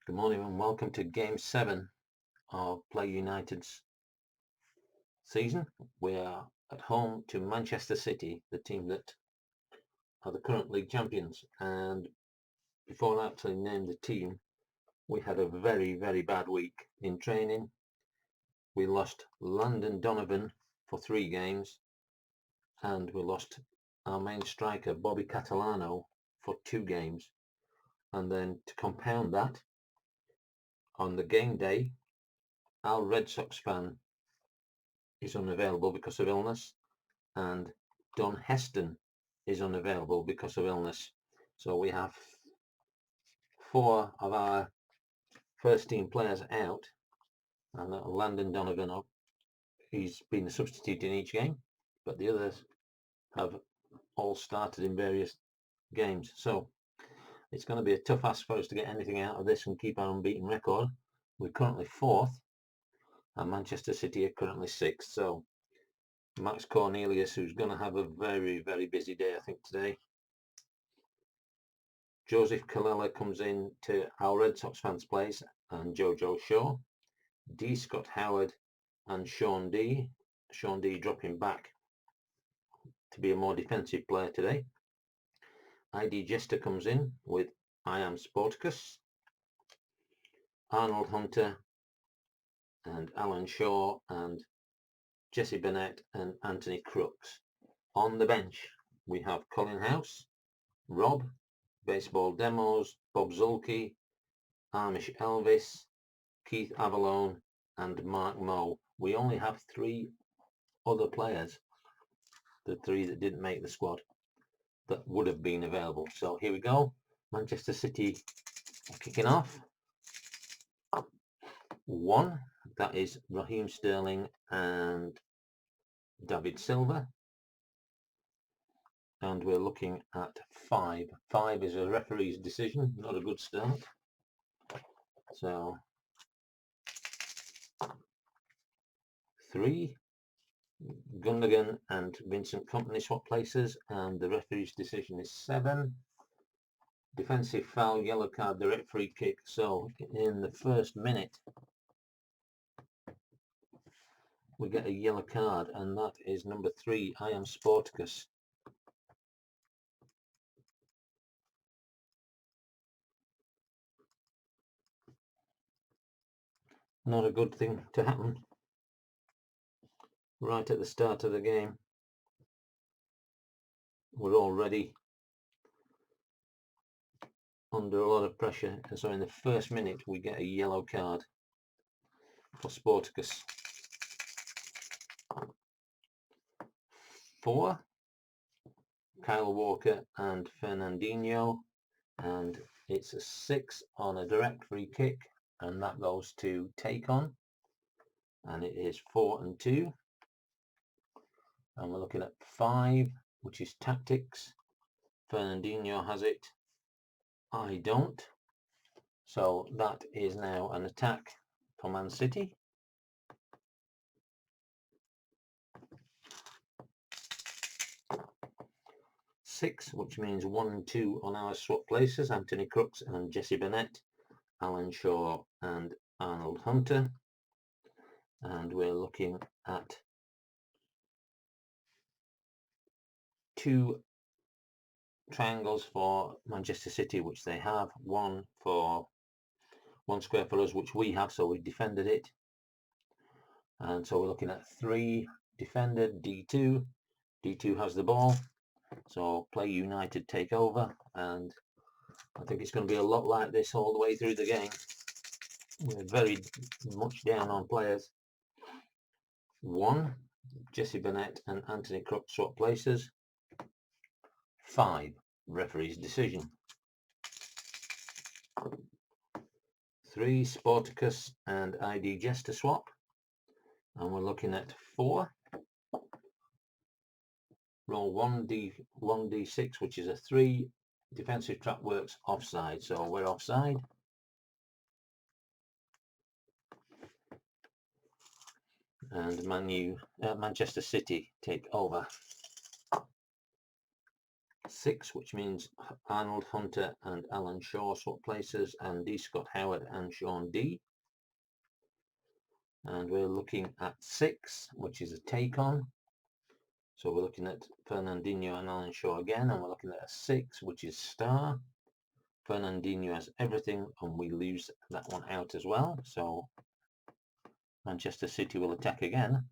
Good morning and welcome to Game 7 of Play United's season. We are at home to Manchester City, the team that are the current league champions. And before I actually named the team, we had a very, very bad week in training. We lost Landon Donovan for 3 games and we lost our main striker, Bobby Catalano, for 2 games. And then to compound that, on the game day, our Red Sox fan is unavailable because of illness, and Don Heston is unavailable because of illness. So we have 4 of our first team players out, and Landon Donovan, he's been a substitute in each game, but the others have all started in various games. So it's going to be a tough ask for us to get anything out of this and keep our unbeaten record. We're currently 4th, and Manchester City are currently 6th. So Max Cornelius, who's going to have a very, very busy day, I think, today. Joseph Kallela comes in to our Red Sox fans' place, and Jojo Shaw. D. Scott Howard and Sean D. Sean D dropping back to be a more defensive player today. ID Jester comes in with I Am Sporticus. Arnold Hunter and Alan Shaw and Jesse Burnett and Anthony Crooks. On the bench we have Colin House, Rob, Baseball Demos, Bob Zulke, Amish Elvis, Keith Avalone and Mark Moe. We only have 3 other players, the 3 that didn't make the squad, that would have been available. So here we go. Manchester City kicking off. 1, that is Raheem Sterling and David Silva. And we're looking at 5. 5 is a referee's decision, not a good start. So 3, Gundogan and Vincent Kompany swap places, and the referee's decision is 7. Defensive foul, yellow card, direct free kick. So in the first minute we get a yellow card, and that is number 3, I Am Sporticus. Not a good thing to happen right at the start of the game. We're already under a lot of pressure, and so in the first minute we get a yellow card for Sporticus. 4, Kyle Walker and Fernandinho, and it's a 6 on a direct free kick, and that goes to Take On, and it is 4 and 2. And we're looking at 5, which is Tactics. Fernandinho has it, I don't. So that is now an attack for Man City. 6, which means 1 and 2 on our swap places, Anthony Crooks and Jesse Burnett, Alan Shaw and Arnold Hunter. And we're looking at 2 triangles for Manchester City, which they have. 1 square for us, which we have, so we defended it. And so we're looking at 3 defended, D2. D2 has the ball, so Play United take over, and I think it's going to be a lot like this all the way through the game. We're very much down on players. 1, Jesse Burnett and Anthony Crooks swap places. 5, referee's decision. 3, Sporticus and ID Jester swap, and we're looking at 4. Roll 1d6, which is a 3. Defensive trap works offside, so we're offside. And Manchester City take over. 6, which means Arnold Hunter and Alan Shaw swap places, and D. Scott Howard and Sean D. And we're looking at 6, which is a take on. So we're looking at Fernandinho and Alan Shaw again, and we're looking at a 6, which is star. Fernandinho has everything, and we lose that one out as well. So Manchester City will attack again.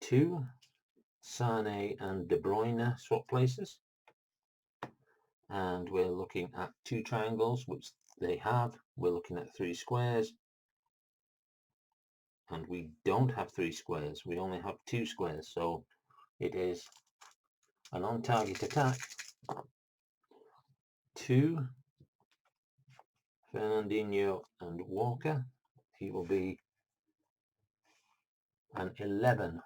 2, Sane and De Bruyne swap places. And we're looking at 2 triangles, which they have. We're looking at 3 squares. And we don't have 3 squares. We only have 2 squares. So it is an on-target attack. 2, Fernandinho and Walker. He will be an 11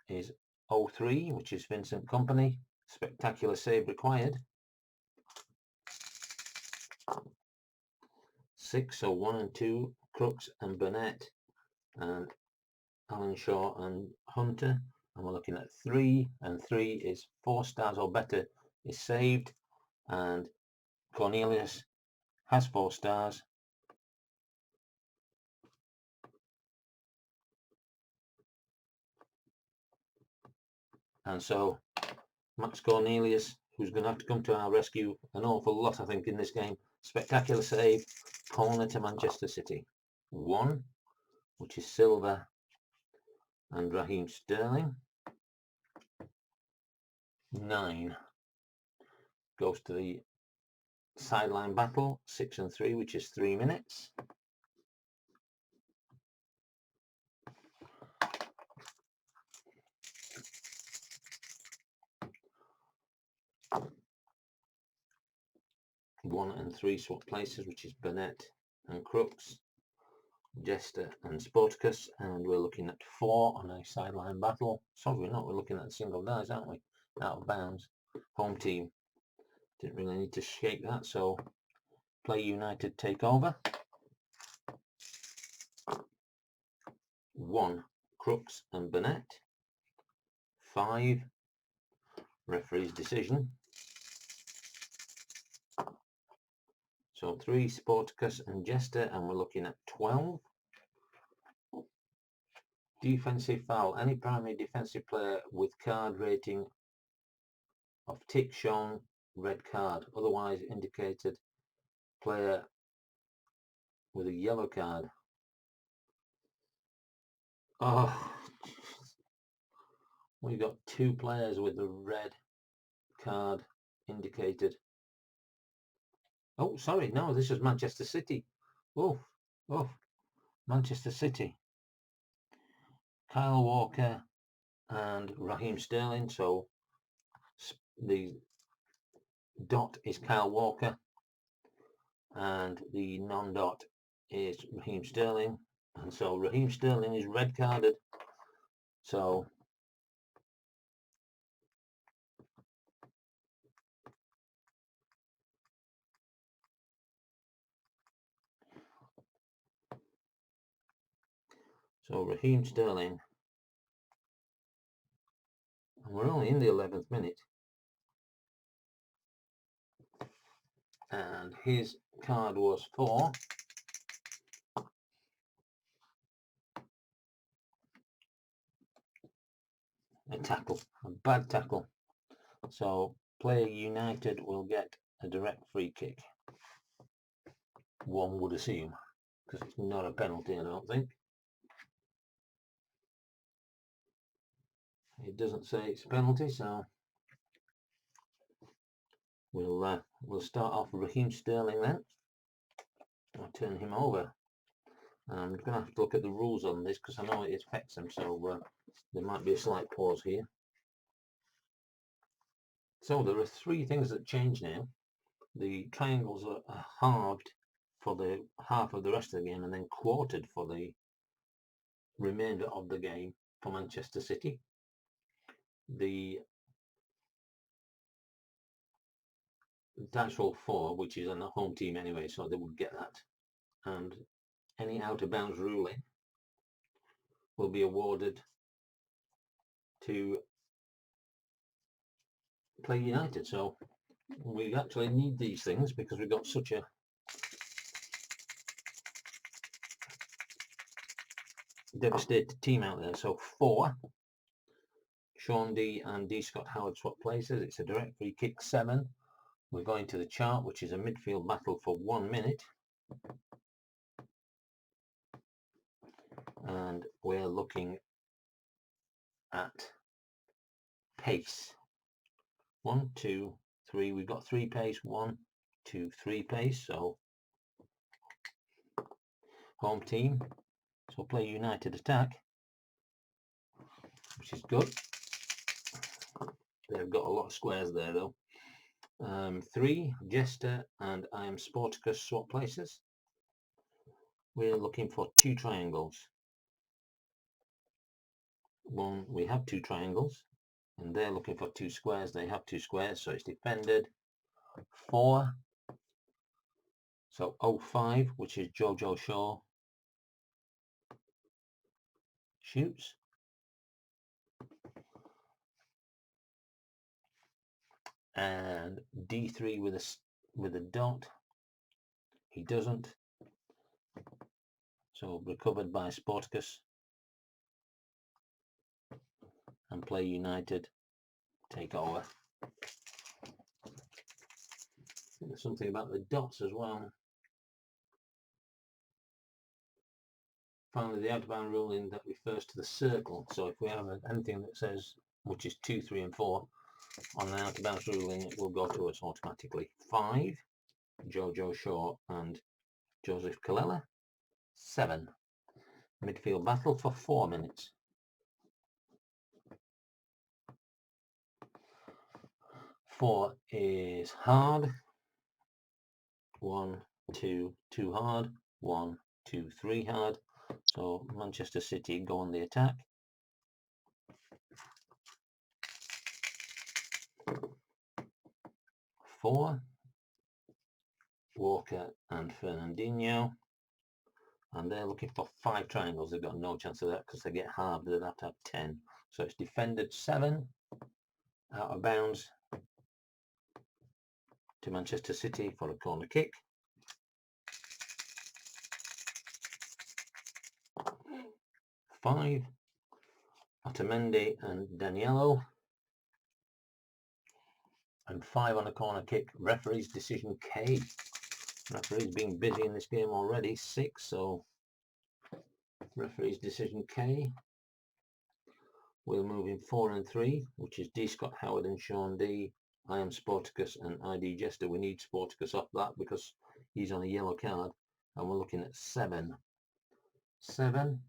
is 03, which is Vincent Kompany. Spectacular save required. 6, so 1 and 2, Crooks and Burnett and Alan Shaw and Hunter. And we're looking at 3, and 3 is 4 stars or better is saved, and Cornelius has 4 stars. And so Max Cornelius, who's going to have to come to our rescue an awful lot, I think, in this game. Spectacular save, corner to Manchester City. 1, which is Silva and Raheem Sterling. 9 goes to the sideline battle. 6 and 3, which is 3 minutes. 1 and 3 swap places, which is Burnett and Crooks, Jester and Sporticus, and we're looking at 4 on a sideline battle. Sorry, we're not. We're looking at single dice, aren't we? Out of bounds. Home team. Didn't really need to shake that, so Play United take over. 1, Crooks and Burnett. 5, referee's decision. So 3, Sporticus and Jester, and we're looking at 12. Defensive foul. Any primary defensive player with card rating of tick shown, red card. Otherwise indicated player with a yellow card. Oh, we got 2 players with the red card indicated. Oh, sorry, no, this is Manchester City. Oh, Manchester City. Kyle Walker and Raheem Sterling. So the dot is Kyle Walker and the non-dot is Raheem Sterling. And so Raheem Sterling is red carded. So Raheem Sterling, and we're only in the 11th minute, and his card was for a tackle, a bad tackle. So Play United will get a direct free kick, one would assume, because it's not a penalty, I don't think. It doesn't say it's a penalty, so we'll start off with Raheem Sterling then. I'll turn him over. I'm going to have to look at the rules on this because I know it affects them, so there might be a slight pause here. So there are 3 things that change now. The triangles are halved for the half of the rest of the game and then quartered for the remainder of the game for Manchester City. The dice roll 4, which is on the home team anyway, so they would get that. And any out of bounds ruling will be awarded to Play United. So we actually need these things because we've got such a devastated team out there. So 4, Sean D and D Scott Howard swap places. It's a direct free kick. 7, we're going to the chart, which is a midfield battle for 1 minute, and we're looking at pace. 1, 2, 3. We've got 3 pace. 1, 2, 3 pace. So home team, so Play United attack, which is good. They've got a lot of squares there though. 3, Jester and I Am Sporticus swap places. We're looking for 2 triangles. 1, we have 2 triangles, and they're looking for 2 squares. They have 2 squares, so it's defended. 4, so 05, which is Jojo Shaw, shoots. And D3 with a dot, he doesn't. So recovered by Sporticus, and Play United take over. There's something about the dots as well. Finally, the out of bound ruling that refers to the circle. So if we have anything that says, which is 2, 3 and 4 on the out of bounds ruling, it will go to us automatically. 5, Jojo Shaw and Joseph Kallela. 7, midfield battle for 4 minutes. 4 is hard. 1, 2, 2 hard. 1, 2, 3 hard. So Manchester City go on the attack. 4, Walker and Fernandinho, and they're looking for 5 triangles. They've got no chance of that because they get halved. They'd have to have 10. So it's defended 7, out of bounds to Manchester City for a corner kick. 5, Otamendi and Daniello, and 5 on a corner kick. Referee's decision K. Referee's been busy in this game already. 6, so referee's decision K. We're moving 4 and 3, which is D Scott Howard and Sean D. I Am Sporticus and ID Jester. We need Sporticus off that because he's on a yellow card, and we're looking at 7. 7,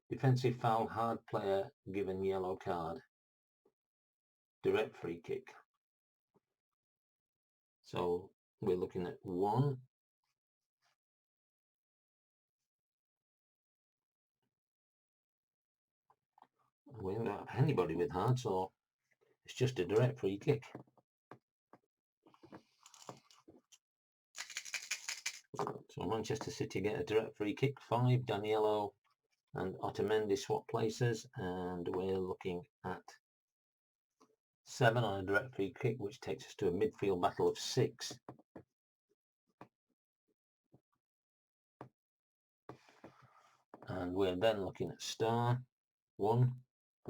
defensive foul, hard player given yellow card, direct free kick. So we're looking at 1, we don't have anybody with hard, so it's just a direct free kick. So Manchester City get a direct free kick. 5, Daniello and Otamendi swap places, and we're looking at 7 on a direct free kick, which takes us to a midfield battle of 6. And we're then looking at star. 1,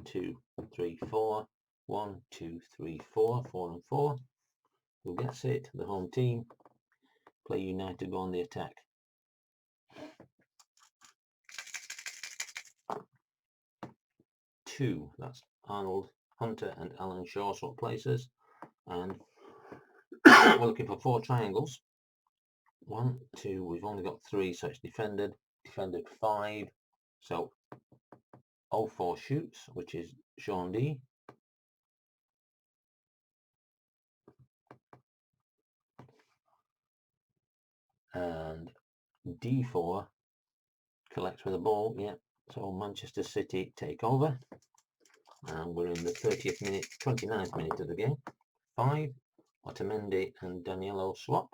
2, 3, 4. 1, 2, 3, 4. 4 and 4. Who gets it? The home team. Play United go on the attack. 2, that's Arnold Hunter and Alan Shaw swap places, and we're looking for 4 triangles. 1, 2, we've only got 3, so it's defended. 5, so 04 shoots, which is Sean D. And D4 collects with the ball. Yeah, so Manchester City take over, and we're in the 30th minute, 29th minute of the game. 5, Otamendi and Daniello swap,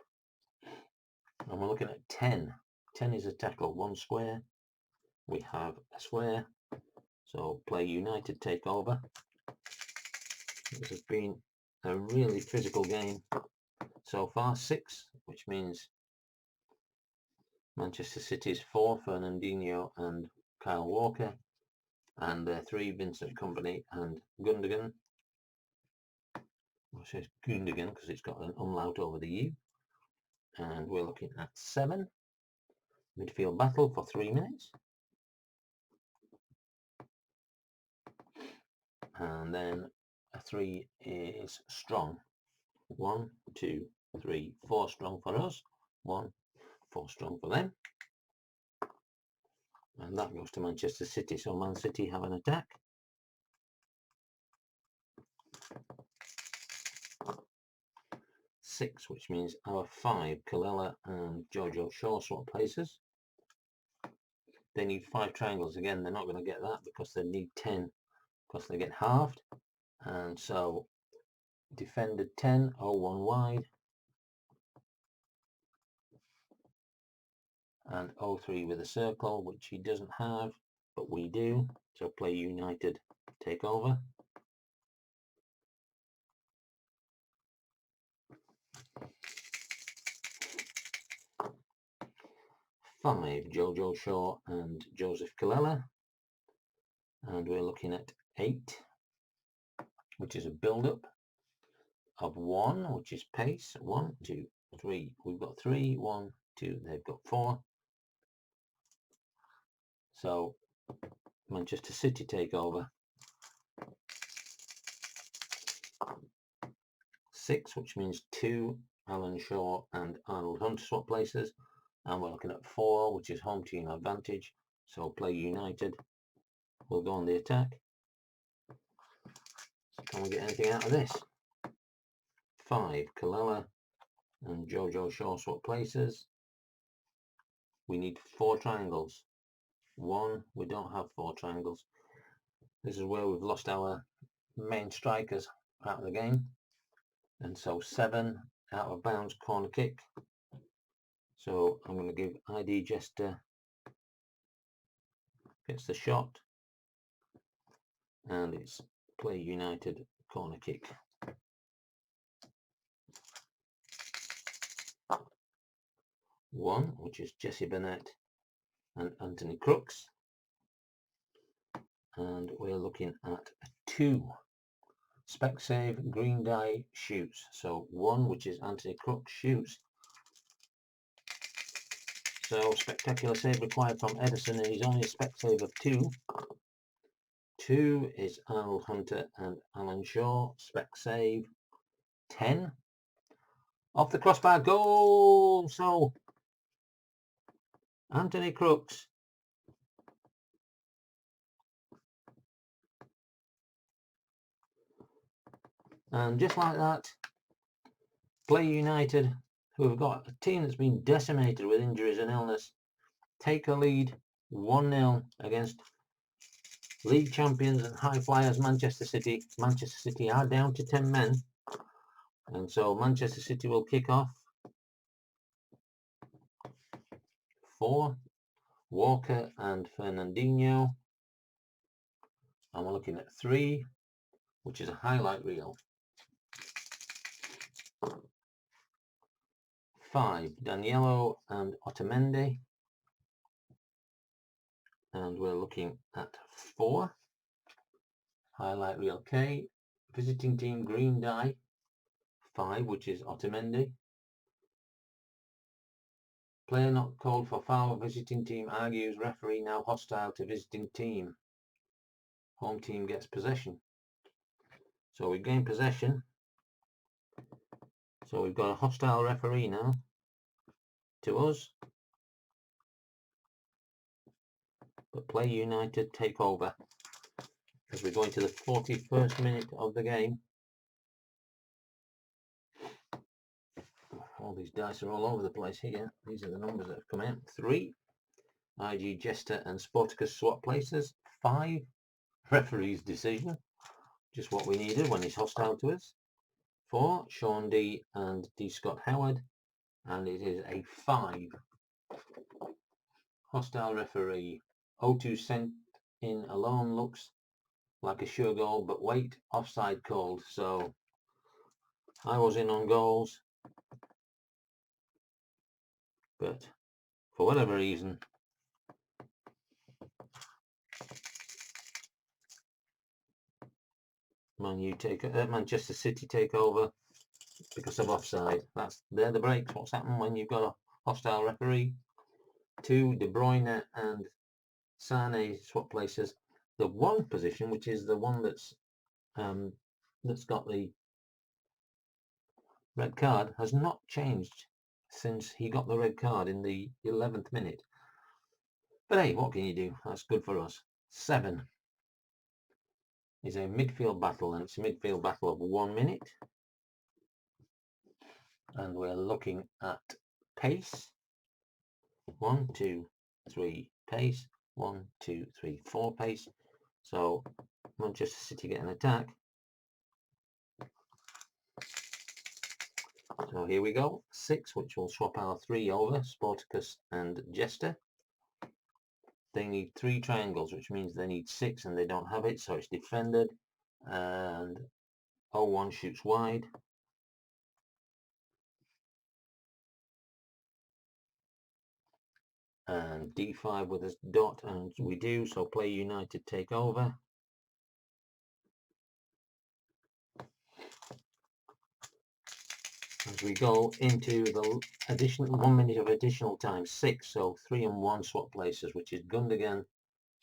and we're looking at 10. 10 is a tackle, 1 square. We have a square, So Play United take over. This has been a really physical game so far. 6, which means Manchester City's 4, Fernandinho and Kyle Walker, and 3, Vincent Kompany and Gundogan. It says Gundogan because it's got an umlaut over the U. And we're looking at 7. Midfield battle for 3 minutes. And then a 3 is strong. 1, 2, 3, 4 strong for us. 1, 4 strong for them. And that goes to Manchester City. So Man City have an attack. Six, which means our 5, Kalala and Jojo Shaw swap places. They need 5 triangles. Again, they're not going to get that because they need 10 because they get halved. And so defended 10, 0-1 wide. And 0-3 with a circle, which he doesn't have, but we do. So Play United take over. 5, Jojo Shaw and Joseph Kalala. And we're looking at 8, which is a build-up of 1, which is pace. 1, 2, 3. We've got 3, 1, 2. They've got 4. So Manchester City take over. 6, which means 2, Alan Shaw and Arnold Hunter swap places. And we're looking at 4, which is home team advantage. So Play United will go on the attack. So can we get anything out of this? 5, Kalala and Jojo Shaw swap places. We need 4 triangles. 1, we don't have 4 triangles. This is where we've lost our main strikers out of the game. And so 7, out of bounds corner kick. So I'm going to give ID Jester, gets the shot, and it's Play United corner kick. 1, which is Jesse Burnett and Anthony Crooks. And we're looking at 2, spec save, green die, shoots. So 1, which is Anthony Crooks, shoots. So spectacular save required from Edison, and he's only a spec save of 2. 2 is Arnold Hunter and Alan Shaw, spec save 10. Off the crossbar, goal! So Anthony Crooks and just like that, Play United, who have got a team that's been decimated with injuries and illness, take a lead 1-0 against league champions and high flyers Manchester City. Manchester City are down to 10 men, and so Manchester City will kick off. 4, Walker and Fernandinho, and we're looking at 3, which is a highlight reel. 5, Daniello and Otamendi, and we're looking at 4, highlight reel K, visiting team green die, 5, which is Otamendi. Player not called for foul, visiting team argues, referee now hostile to visiting team. Home team gets possession. So we gain possession. So we've got a hostile referee now to us. But Play United take over as we go into the 41st minute of the game. All these dice are all over the place here. These are the numbers that have come out. 3, IG Jester and Sporticus swap places. 5, referee's decision, just what we needed when he's hostile to us. 4, Sean D and D Scott Howard, and it is a 5, hostile referee. O2 sent in alone looks like a sure goal, but wait, offside called. So I was in on goals, but for whatever reason, Manchester City take over because of offside. They're the breaks. What's happened when you've got a hostile referee? 2, De Bruyne and Sane swap places. The one position, which is the one that's got the red card, has not changed since he got the red card in the 11th minute. But hey, what can you do? That's good for us. 7 is a midfield battle, and it's a midfield battle of 1 minute. And we're looking at pace. 1, 2, 3 pace. 1, 2, 3, 4 pace. So Manchester City get an attack. So here we go. 6, which will swap our 3 over, Sporticus and Jester. They need 3 triangles, which means they need 6, and they don't have it, so it's defended. And 01 shoots wide. And D5 with a dot, and we do, so Play United take over. As we go into the additional 1 minute of additional time, 6, so 3 and 1 swap places, which is Gundogan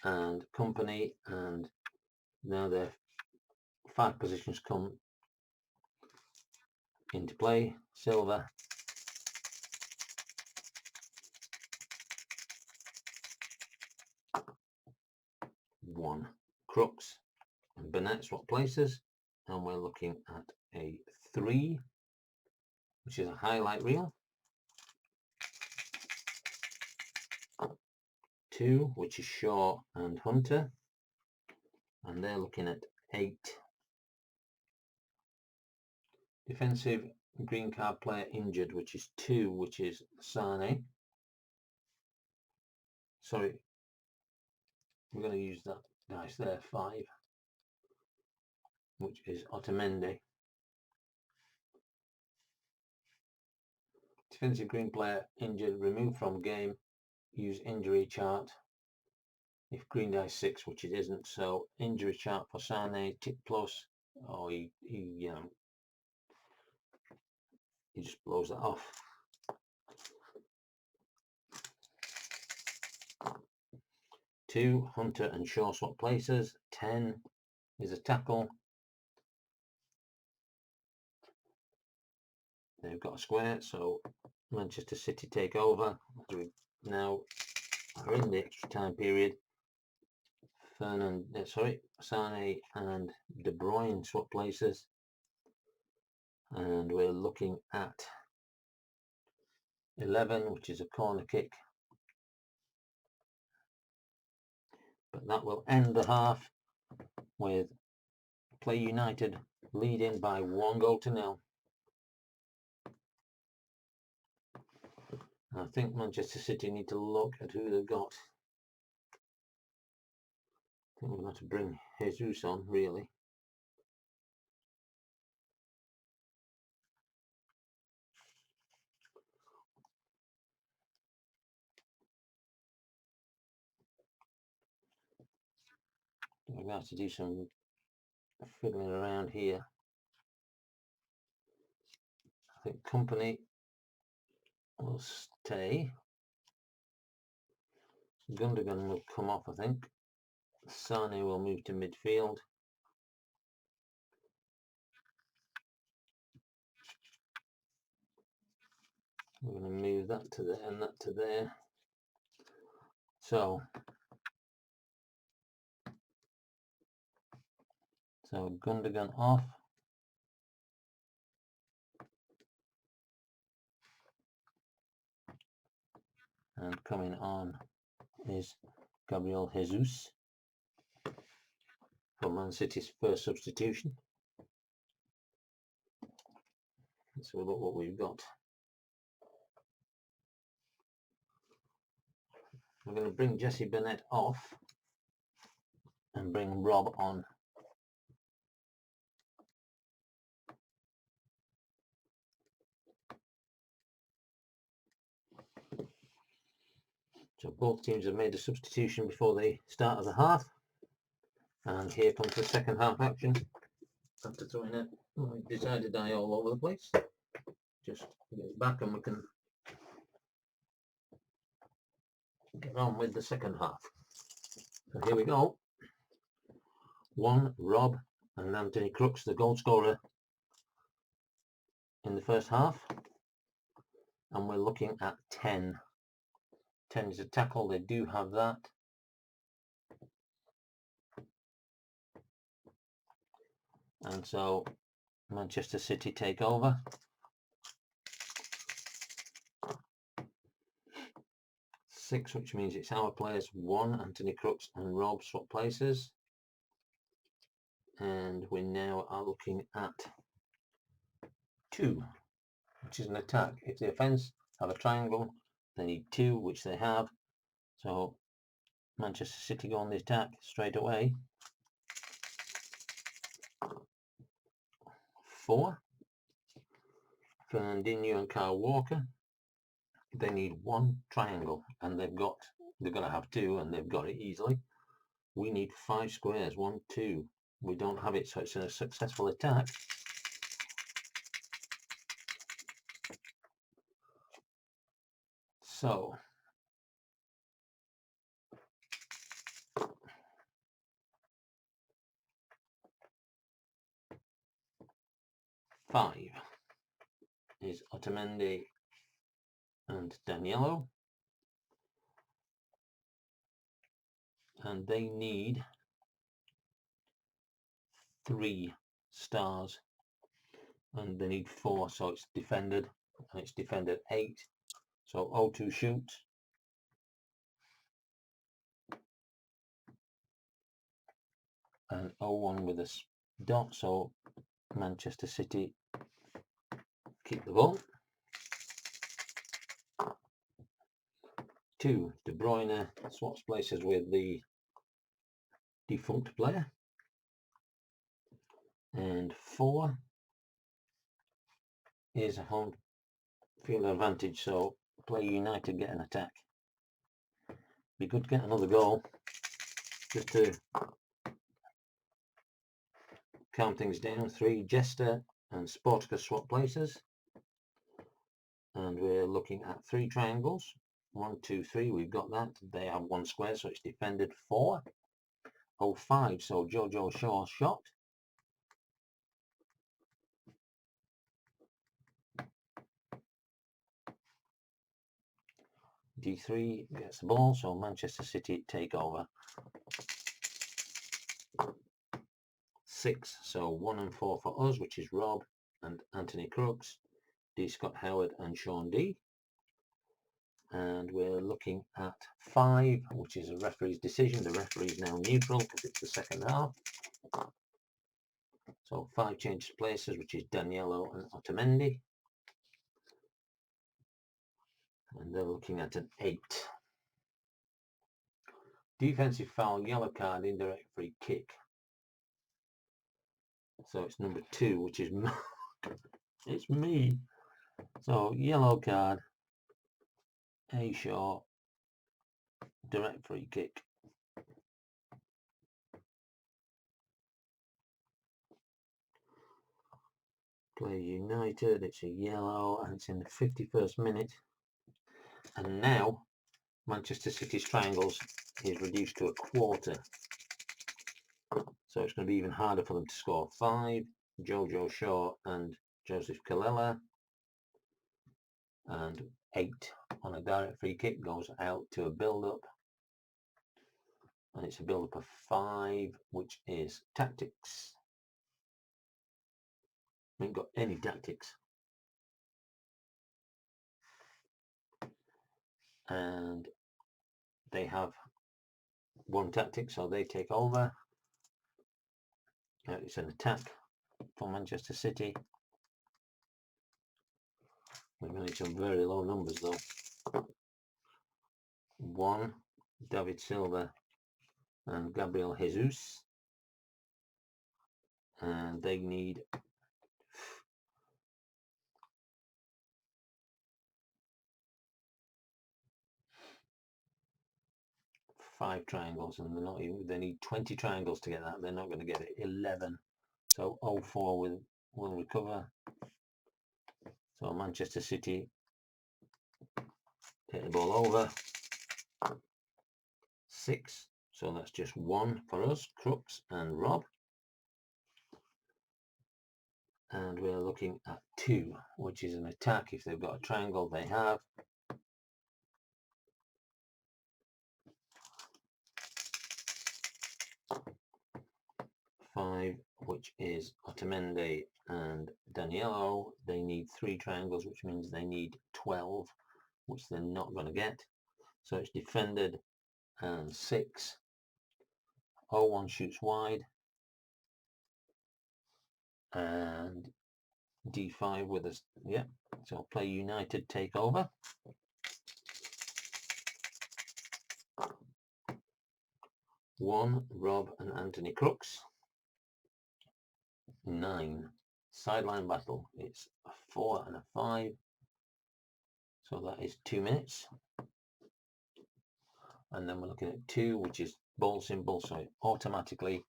and company, and now their 5 positions come into play. Silva, one, Crooks and Burnett swap places, and we're looking at a 3, which is a highlight reel. 2, which is Shaw and Hunter, and they're looking at 8. Defensive green card player injured, which is 2, which is Sane. Sorry, we're going to use that dice there, 5, which is Otamendi. Defensive green player injured, removed from game, use injury chart. If green dice 6, which it isn't, so injury chart for Sane, tick plus. Oh, he just blows that off. 2, Hunter and Shaw swap places. 10 is a tackle. They've got a square, so Manchester City take over. We now are in the extra time period. Sane and De Bruyne swap places, and we're looking at 11, which is a corner kick. But that will end the half with Play United leading by 1-0. I think Manchester City need to look at who they've got. I think we're going to bring Jesus on, really. We're going to have to do some fiddling around here. I think company will stay. Gundogan will come off, I think. Sane will move to midfield. We're going to move that to there and that to there. So Gundogan off. And coming on is Gabriel Jesus for Man City's first substitution. Let's have a look what we've got. We're going to bring Jesse Burnett off. and bring Rob on. So both teams have made a substitution before the start of the half, and here comes the second half action. After throwing it, I decided I all over the place. Just get it back and we can get on with the second half. So here we go. 1, Rob and Anthony Crooks, the goal scorer in the first half. And we're looking at 10. 10 is a tackle, they do have that. And so Manchester City take over. 6, which means it's our players. 1, Anthony Crooks and Rob swap places. And we now are looking at 2, which is an attack. If the offence have a triangle, they need 2, which they have. So Manchester City go on the attack straight away. 4, Fernandinho and Kyle Walker. They need 1 triangle, and they're going to have 2, and they've got it easily. We need 5 squares. 1, 2. We don't have it, so it's a successful attack. So 5 is Otamendi and Danilo, and they need 3 stars, and they need 4, so it's defended, and it's defended 8. So 0-2 shoot. And 0-1 with a dot, so Manchester City keep the ball. 2, De Bruyne swaps places with the defunct player. And 4 is a home field advantage, so Play United get an attack. Be good to get another goal, just to calm things down. 3, Jester and Sporticus swap places. And we're looking at 3 triangles. 1, 2, 3, we've got that. They have 1 square, so it's defended 4. 0-5, so Jojo Shaw shot. D3 gets the ball, so Manchester City take over. 6, so 1 and 4 for us, which is Rob and Anthony Crooks, D. Scott Howard and Sean D. And we're looking at 5, which is a referee's decision. The referee is now neutral because it's the second half. So 5 changes places, which is Danilo and Otamendi. And they're looking at an 8. Defensive foul, yellow card, indirect free kick. So it's number 2, which is it's me. So yellow card, A short, direct free kick. Play United, it's a yellow, and it's in the 51st minute. And now Manchester City's triangles is reduced to a quarter. So it's going to be even harder for them to score. 5, Jojo Shaw and Joseph Kallela. And 8 on a direct free kick goes out to a build-up. And it's a build-up of 5, which is tactics. We haven't got any tactics. And they have 1 tactic, so they take over. It's an attack for Manchester City. We're running some very low numbers though. 1, David Silva and Gabriel Jesus, and they need 5 triangles, and they need 20 triangles to get that. They're not going to get it. 11. So 0-4 will recover. So Manchester City take the ball over. 6. So that's just 1 for us, Crooks and Rob. And we're looking at 2, which is an attack. If they've got a triangle, they have. 5, which is Otamendi and Daniello. They need 3 triangles, which means they need 12, which they're not going to get. So it's defended and 6. 0-1 shoots wide, and D5 with us. Yeah, so Play United take over. 1, Rob and Anthony Crooks. 9, sideline battle. It's a 4 and a 5. So that is 2 minutes. And then we're looking at 2, which is ball symbol, so it automatically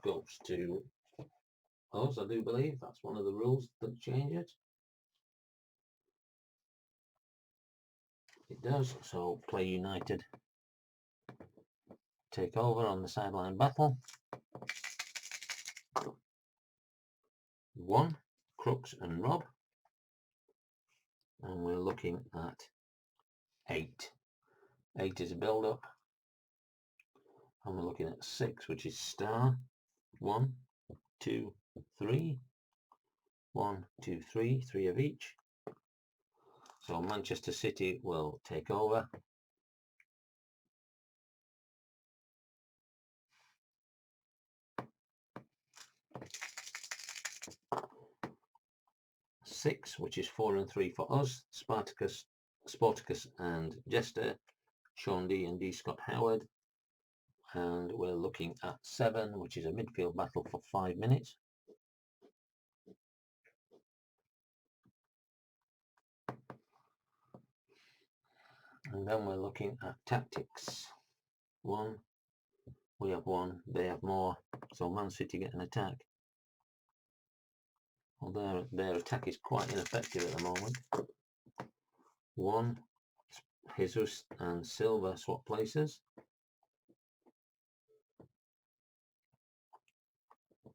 goes to us, I do believe. That's one of the rules that change it. It does. So Play United take over on the sideline battle. 1, Crooks and Rob. And we're looking at 8. 8 is a build-up. And we're looking at 6, which is star. 1, 2, 3. 1, 2, 3. 3 of each. So Manchester City will take over. 6, which is 4 and 3 for us. Sporticus and Jester, Sean D and D Scott Howard. And we're looking at 7, which is a midfield battle for 5 minutes. And then we're looking at tactics. 1, we have 1, they have more. So Man City get an attack. Well, their attack is quite ineffective at the moment. 1, Jesus and Silva swap places.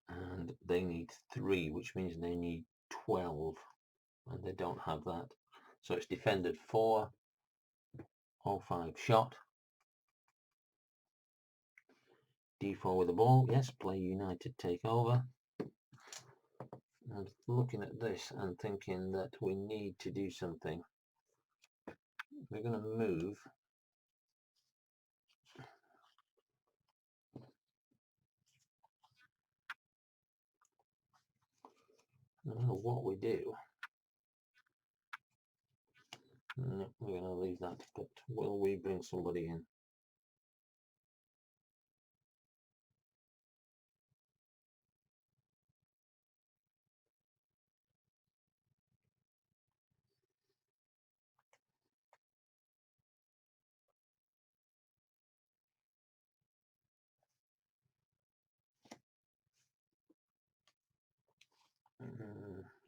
And they need 3, which means they need 12. And they don't have that. So it's defended 4. 0-5 shot. D4 with the ball. Yes, Play United take over. And looking at this and thinking that we need to do something. We're going to move. No matter what we do. No, we're going to leave that. But will we bring somebody in?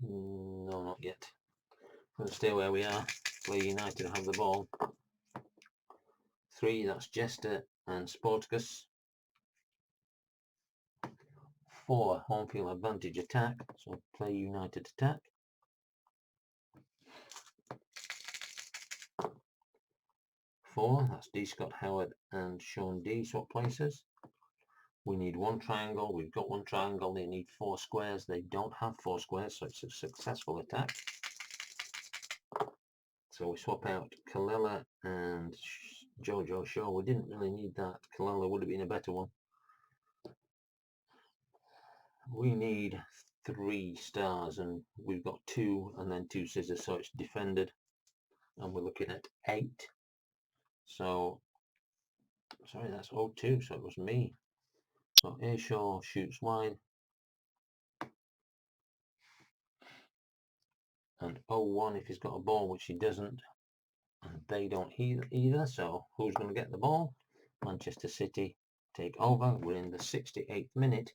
No, not yet. We're going to stay where we are. Play United have the ball. 3, that's Jester and Sporticus. 4, home field advantage attack. So Play United attack. 4, that's D Scott Howard and Sean D swap places. We need 1 triangle. We've got 1 triangle. They need 4 squares. They don't have 4 squares, so it's a successful attack. So we swap out Kalila and Jojo Shaw. We didn't really need that. Kalila would have been a better one. We need 3 stars, and we've got 2 and then 2 scissors, so it's defended. And we're looking at 8. So Sorry, that's 0-2, so it was me. So Ashaw shoots wide. And 0-1 if he's got a ball, which he doesn't. And they don't either, so who's going to get the ball? Manchester City take over. We're in the 68th minute.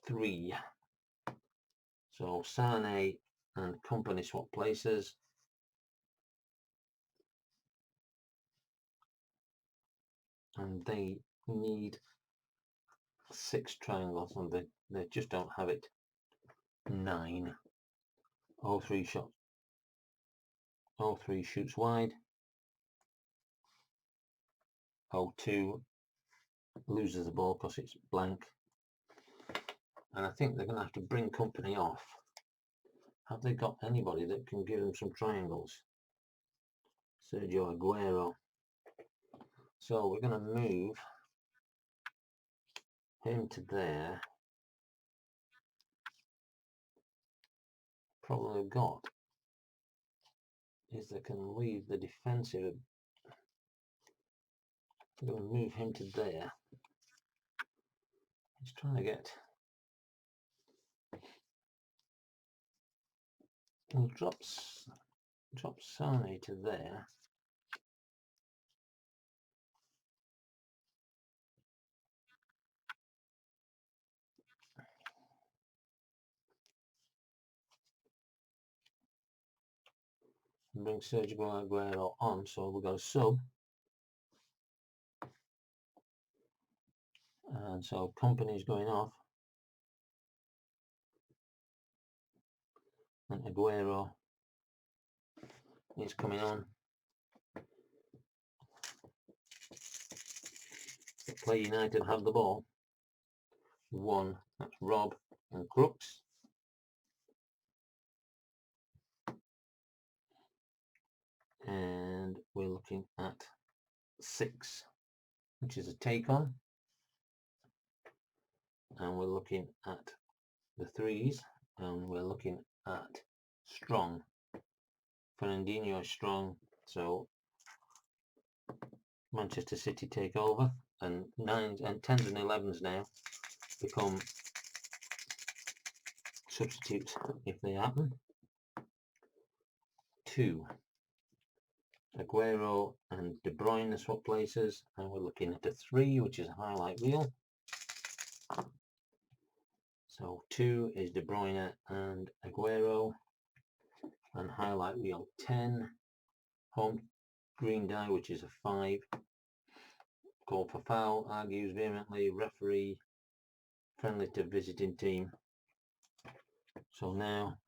Three. So Sane and company swap places. And they need 6 triangles, and they just don't have it. 9. 0-3 shot. 0-3 shoots wide. 0-2 loses the ball because it's blank. And I think they're going to have to bring company off. Have they got anybody that can give them some triangles? Sergio Aguero. So we're going to move him to there. Problem they've got is they can leave the defensive. We're going to move him to there. He's trying to get. He drops Sane to there. And bring Sergio Aguero on, so we've got a sub. And so company's going off. And Aguero is coming on. Play United have the ball. 1, that's Rob and Crooks. And we're looking at 6, which is a take on. And we're looking at the 3s, and we're looking at strong. Fernandinho is strong, so Manchester City take over, and 9s and 10s and 11s now become substitutes if they happen. 2. Aguero and De Bruyne swap places, and we're looking at a 3, which is a highlight reel. So 2 is De Bruyne and Aguero, and highlight reel 10. Home green die, which is a 5. Call for foul, argues vehemently, referee friendly to visiting team. So now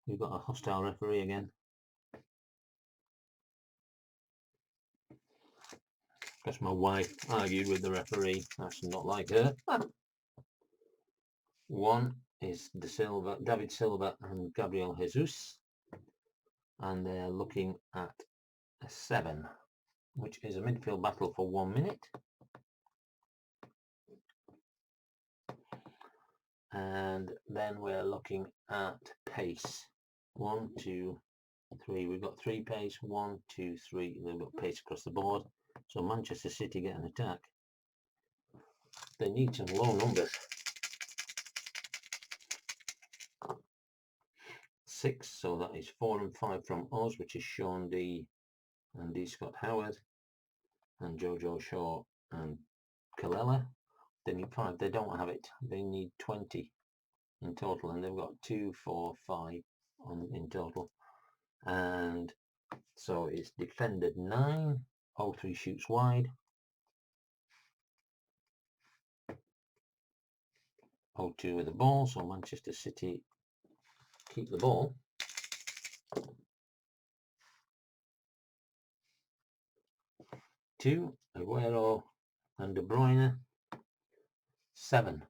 we've got a hostile referee again. Because my wife argued with the referee. That's not like her. 1 is David Silva and Gabriel Jesus. And they're looking at a 7, which is a midfield battle for 1 minute. And then we're looking at pace. 1, 2, 3. We've got 3 pace. 1, 2, 3. They've got pace across the board. So Manchester City get an attack. They need some low numbers. 6, so that is 4 and 5 from us, which is Sean D and D Scott Howard and Jojo Shaw and Kallela. They need 5. They don't have it. They need 20 in total, and they've got 2, 4, 5 in total. And so it's defended 9. 0-3 shoots wide. 0-2 with the ball, so Manchester City keep the ball. 2, Aguero and De Bruyne. 7,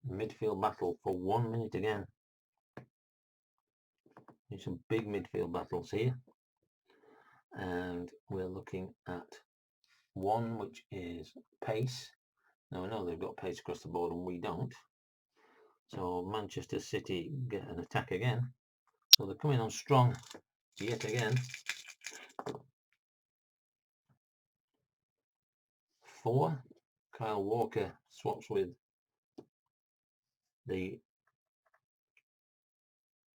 midfield battle for 1 minute again. There's some big midfield battles here. And we're looking at 1, which is pace. Now I know they've got pace across the board and we don't. So Manchester City get an attack again. So they're coming on strong yet again. 4. Kyle Walker swaps with the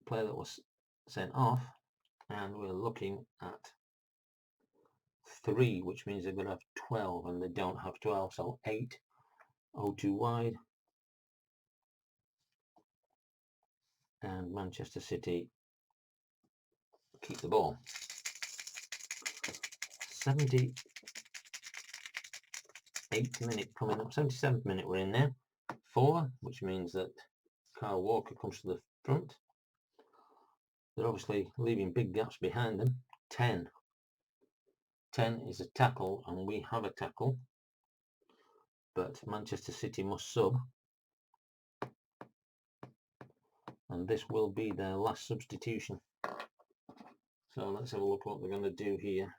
player that was sent off, and we're looking at 3, which means they're going to have 12, and they don't have 12, so 8. 0-2 wide, and Manchester City keep the ball. 78th minute coming up, 77th minute we're in now. 4, which means that Kyle Walker comes to the front. They're obviously leaving big gaps behind them. 10. 10 is a tackle, and we have a tackle, but Manchester City must sub, and this will be their last substitution. So let's have a look what they're going to do here.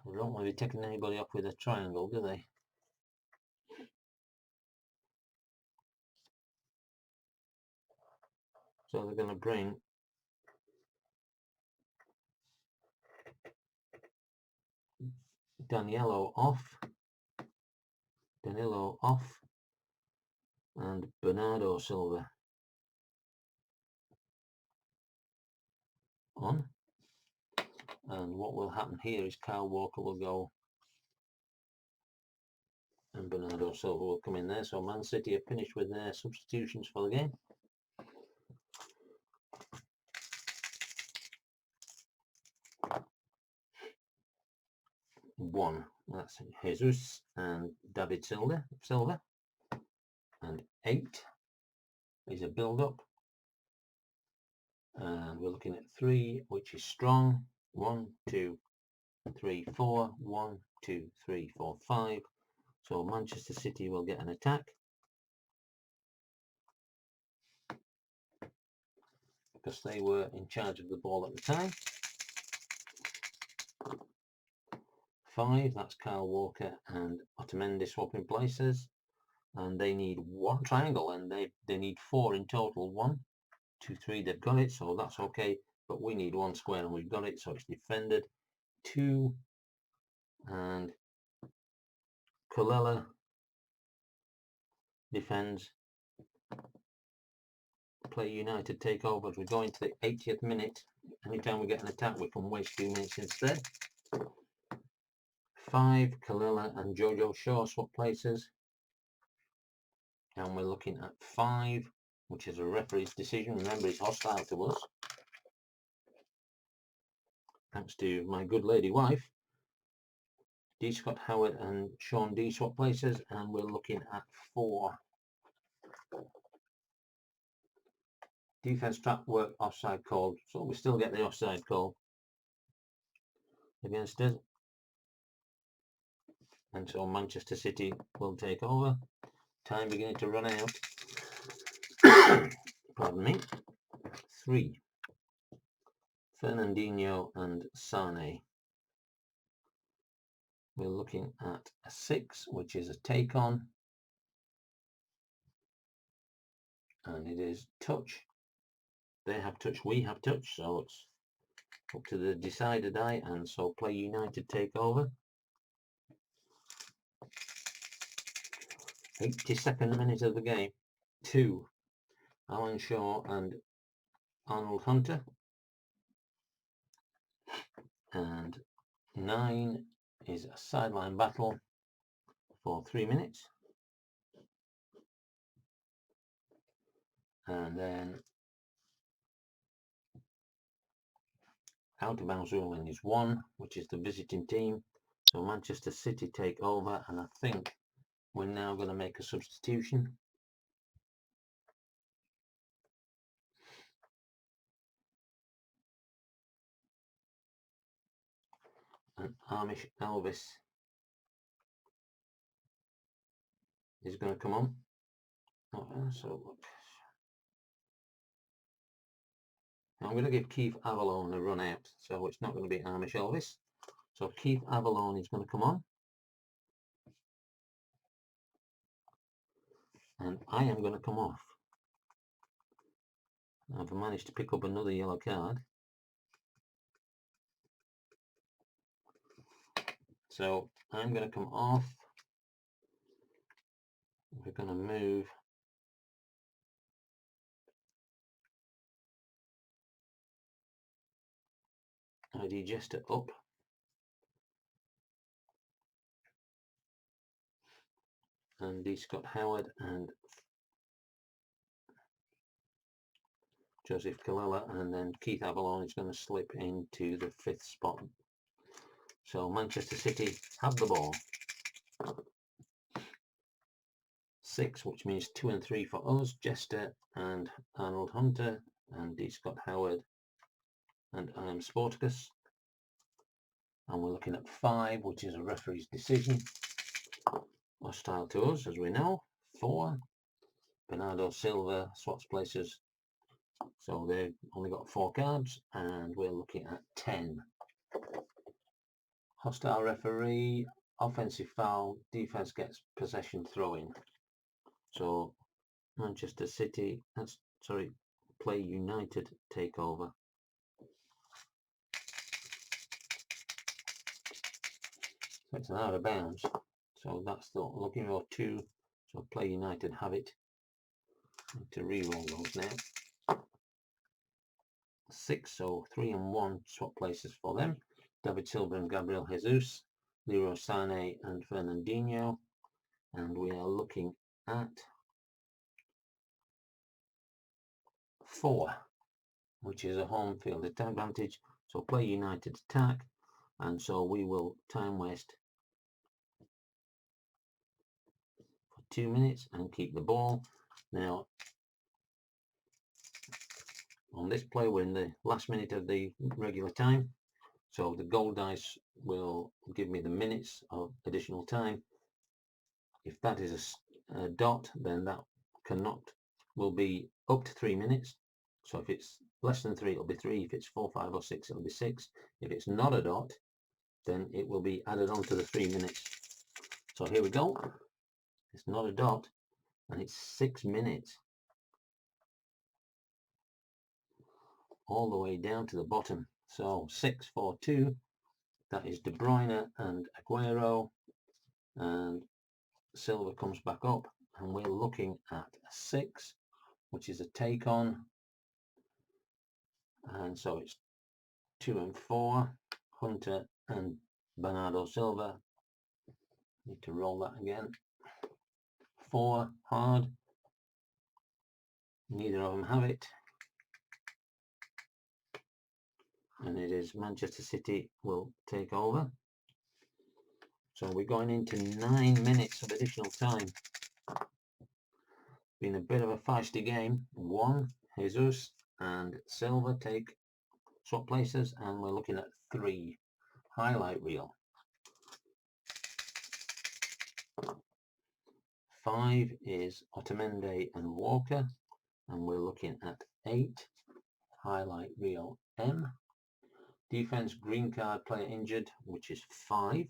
They don't want to be taking anybody up with a triangle, do they? So they're going to bring Danilo off, and Bernardo Silva on. And what will happen here is Kyle Walker will go and Bernardo Silva will come in there. So Man City have finished with their substitutions for the game. One, that's Jesus and David Silva. And 8 is a build-up. And we're looking at 3, which is strong. 1, 2, 3, 4. 1, 2, 3, 4, 5. So Manchester City will get an attack. Because they were in charge of the ball at the time. 5, that's Kyle Walker and Otamendi swapping places, and they need 1 triangle, and they need 4 in total. 1, 2, 3, they've got it, so that's okay, but we need 1 square and we've got it, so it's defended. 2, and Kulele defends. Play United take over as we go into the 80th minute. Anytime we get an attack we can waste 2 minutes instead. 5, Kulele and Jojo Shaw swap places, and we're looking at 5, which is a referee's decision. Remember, it's hostile to us, thanks to my good lady wife. D. Scott Howard and Sean D swap places, and we're looking at 4. Defense trap work, offside call, so we still get the offside call against us, and so Manchester City will take over. Time beginning to run out. Pardon me. 3, Fernandinho and Sane. We're looking at a 6, which is a take on, and it is touch. They have touch, we have touch, so it's up to the decider die, and so Play United take over. 82nd minute of the game. 2, Alan Shaw and Arnold Hunter, and 9 is a sideline battle for 3 minutes, and then out of bounds ruling is 1, which is the visiting team. So Manchester City take over, and I think we're now going to make a substitution. And Amish Elvis is going to come on. So look, I'm going to give Keith Avalon a run out, so it's not going to be Amish Elvis. So Keith Avalon is going to come on. and I am going to come off. I've managed to pick up another yellow card. So I'm going to come off. We're going to move ID Jester up. And D. Scott Howard and Joseph Kalala, and then Keith Avalon is going to slip into the 5th spot. So Manchester City have the ball. 6, which means 2 and 3 for us, Jester and Arnold Hunter, and D. Scott Howard, and I am Sporticus. And we're looking at 5, which is a referee's decision. Hostile to us, as we know. 4, Bernardo Silva swaps places. So they've only got 4 cards, and we're looking at 10. Hostile referee, offensive foul, defense gets possession throw-in. So Manchester City, Play United take over. So it's out of bounds. So that's the looking for 2. So Play United have it. Need to re-roll those now. 6, so 3 and 1 swap places for them. David Silva and Gabriel Jesus, Leroy Sané and Fernandinho, and we are looking at 4, which is a home field advantage. So Play United attack, and so we will time waste for 2 minutes and keep the ball. Now on this play we're in the last minute of the regular time, so the gold dice will give me the minutes of additional time. If that is a dot, then that will be up to 3 minutes. So if it's less than 3, it'll be 3. If it's 4, 5 or 6, it'll be 6. If it's not a dot, then it will be added on to the 3 minutes. So here we go. It's not a dot, and it's 6 minutes. All the way down to the bottom. So 6, 4, 2. That is De Bruyne and Aguero. And Silva comes back up, and we're looking at a 6, which is a take on. And so it's 2 and 4. Hunter and Bernardo Silva. Need to roll that again. 4 hard. Neither of them have it. And it is Manchester City will take over. So we're going into 9 minutes of additional time. Been a bit of a feisty game. 1, Jesus and Silva swap places, and we're looking at 3. Highlight reel. 5 is Otamendi and Walker, and we're looking at 8. Highlight reel M. Defense green card, player injured, which is 5.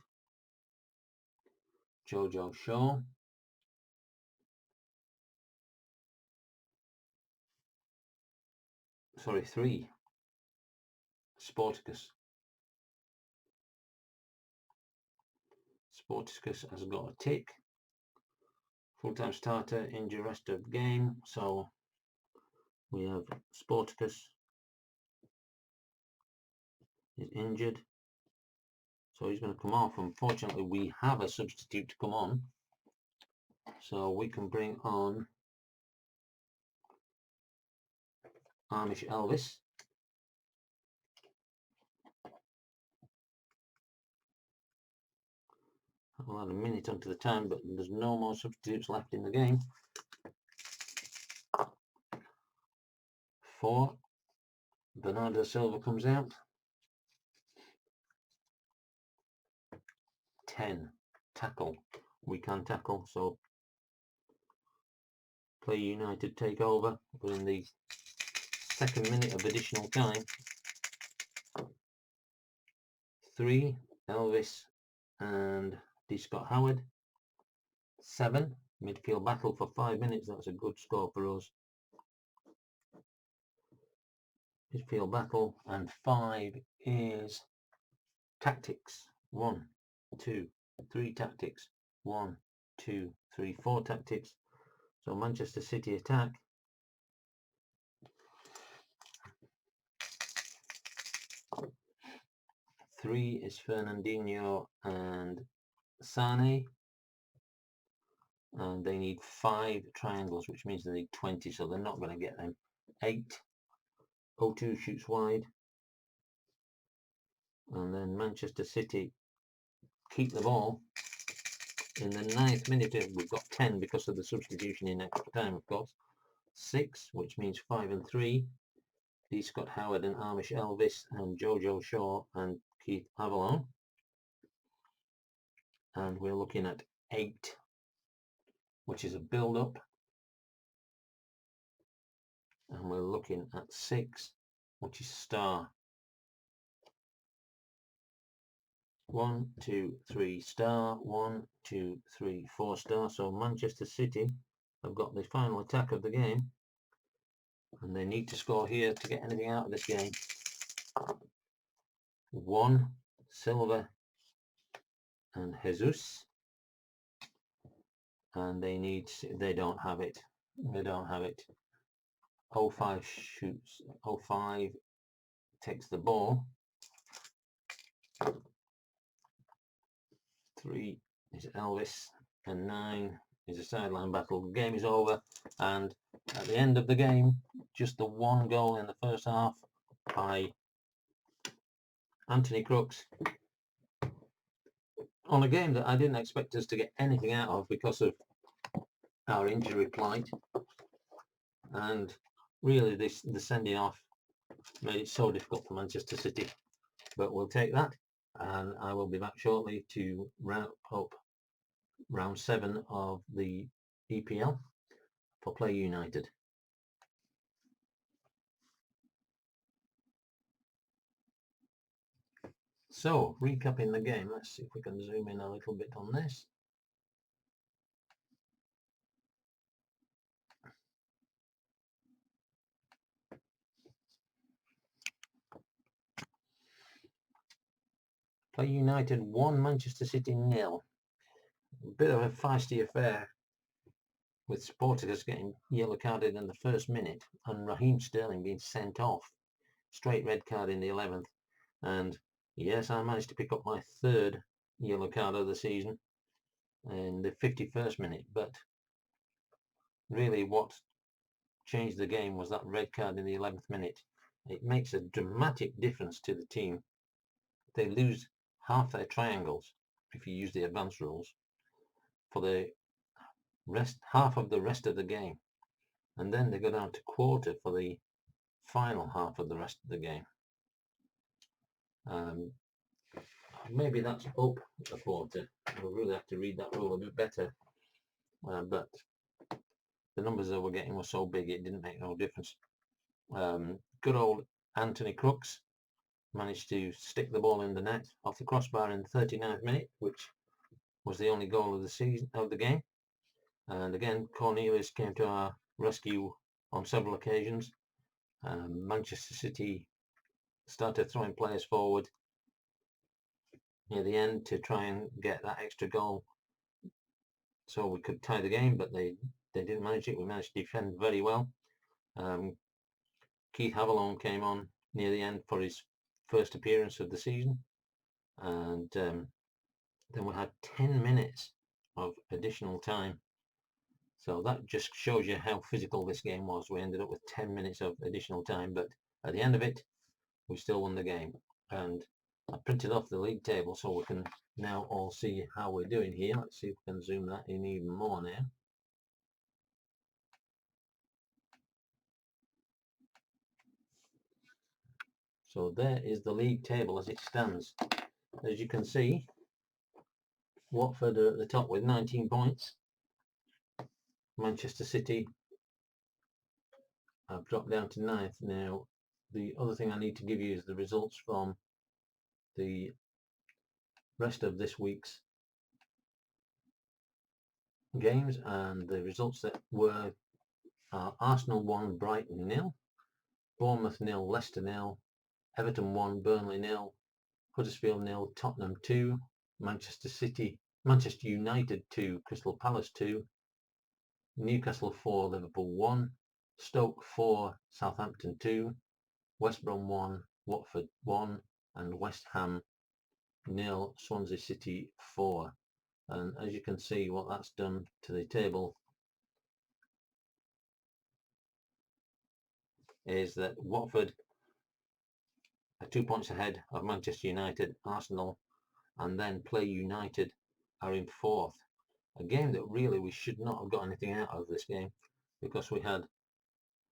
Jojo Shaw. Sorry, 3. Sporticus. Sporticus has got a tick. Full-time starter, injury rest of game. So we have Sporticus is injured. So he's going to come off. Unfortunately, we have a substitute to come on. So we can bring on Amish Elvis. We'll add a minute onto the time, but there's no more substitutes left in the game. 4. Bernardo Silva comes out. 10. Tackle. We can tackle, so Play United take over. We're in the 2nd minute of additional time. 3. Elvis and D. Scott Howard. 7. Midfield battle for 5 minutes. That's a good score for us. Midfield battle, and 5 is tactics. 1, 2, 3 tactics. 1, 2, 3, 4 tactics. So Manchester City attack. Three is Fernandinho and Sane, and they need 5 triangles, which means they need 20, so they're not going to get them. 8, O2 shoots wide, and then Manchester City keep the ball. In the 9th minute, we've got 10 because of the substitution in extra time, of course. 6, which means 5 and 3. D. Scott Howard and Amish Elvis and Jojo Shaw and Keith Avalon. And we're looking at 8, which is a build-up. And we're looking at 6, which is star. 1, 2, 3 star. 1, 2, 3, 4 star. So Manchester City have got the final attack of the game, and they need to score here to get anything out of this game. 1 Silva and Jesus, and they don't have it. 05 shoots. 05 takes the ball. 3 is Elvis, and 9 is a sideline battle. The game is over, and at the end of the game, just the 1 goal in the first half by Anthony Crooks, on a game that I didn't expect us to get anything out of because of our injury plight, and really the sending off made it so difficult for Manchester City. But we'll take that, and I will be back shortly to wrap up round 7 of the EPL for Play United. So, recapping the game, let's see if we can zoom in a little bit on this. Play United 1, Manchester City 0. A bit of a feisty affair, with supporters getting yellow carded in the first minute and Raheem Sterling being sent off. Straight red card in the 11th. And yes, I managed to pick up my 3rd yellow card of the season in the 51st minute. But really what changed the game was that red card in the 11th minute. It makes a dramatic difference to the team. They lose half their triangles if you use the advanced rules for the half of the rest of the game, and then they go down to quarter for the final half of the rest of the game. Maybe that's up a quarter. We'll really have to read that rule a bit better, but the numbers that we're getting were so big it didn't make no difference. Good old Anthony Crooks managed to stick the ball in the net off the crossbar in the 39th minute, which was the only goal of the game. And again, Cornelius came to our rescue on several occasions. Manchester City started throwing players forward near the end to try and get that extra goal so we could tie the game, but they didn't manage it. We managed to defend very well. Keith Avalon came on near the end for his first appearance of the season, and then we had 10 minutes of additional time. So that just shows you how physical this game was. We ended up with 10 minutes of additional time, but at the end of it, we still won the game. And I printed off the league table so we can now all see how we're doing here. Let's see if we can zoom that in even more now. So there is the league table as it stands. As you can see, Watford are at the top with 19 points. Manchester City have dropped down to 9th. Now, the other thing I need to give you is the results from the rest of this week's games, and the results that were Arsenal 1, Brighton 0, Bournemouth 0, Leicester 0, Everton 1, Burnley 0, Huddersfield 0, Tottenham 2, Manchester United 2, Crystal Palace 2, Newcastle 4, Liverpool 1, Stoke 4, Southampton 2, West Brom 1, Watford 1, and West Ham 0, Swansea City 4. And as you can see, what that's done to the table is that Watford are 2 points ahead of Manchester United, Arsenal, and then Play United are in 4th. A game that really we should not have got anything out of this game, because we had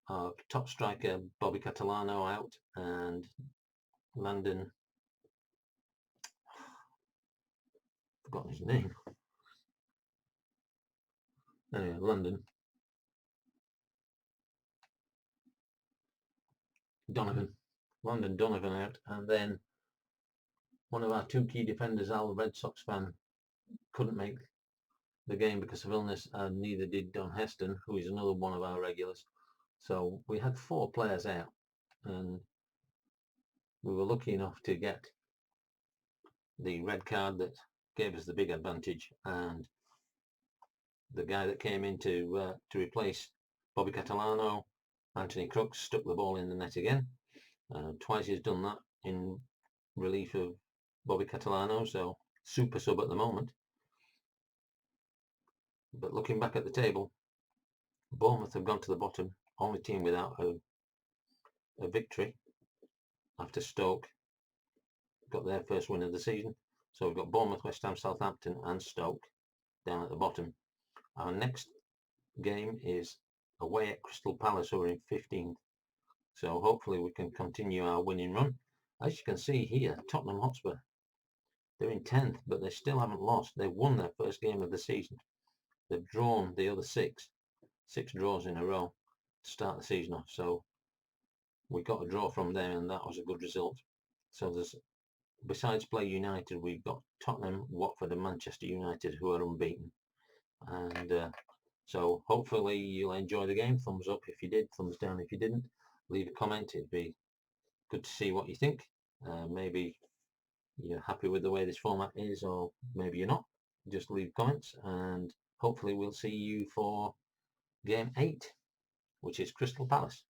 our top striker Bobby Catalano out, and Landon, forgotten his name, anyway, Landon Donovan out, and then one of our 2 key defenders, Al, Red Sox fan, couldn't make the game because of illness, and neither did Don Heston, who is another one of our regulars. So we had 4 players out, and we were lucky enough to get the red card that gave us the big advantage, and the guy that came in to replace Bobby Catalano, Anthony Crooks, stuck the ball in the net again. Twice he's done that in relief of Bobby Catalano, so super sub at the moment. But looking back at the table, Bournemouth have gone to the bottom, only team without a victory after Stoke got their first win of the season. So we've got Bournemouth, West Ham, Southampton and Stoke down at the bottom. Our next game is away at Crystal Palace, who are in 15th. So hopefully we can continue our winning run. As you can see here, Tottenham Hotspur, they're in 10th, but they still haven't lost. They've won their first game of the season. They've drawn the other 6 draws in a row to start the season off. So we got a draw from them, and that was a good result. So there's, besides Play United, we've got Tottenham, Watford and Manchester United, who are unbeaten. And so hopefully you'll enjoy the game. Thumbs up if you did, thumbs down if you didn't. Leave a comment, it'd be good to see what you think. Maybe you're happy with the way this format is, or maybe you're not. Just leave comments, and hopefully we'll see you for game 8, which is Crystal Palace.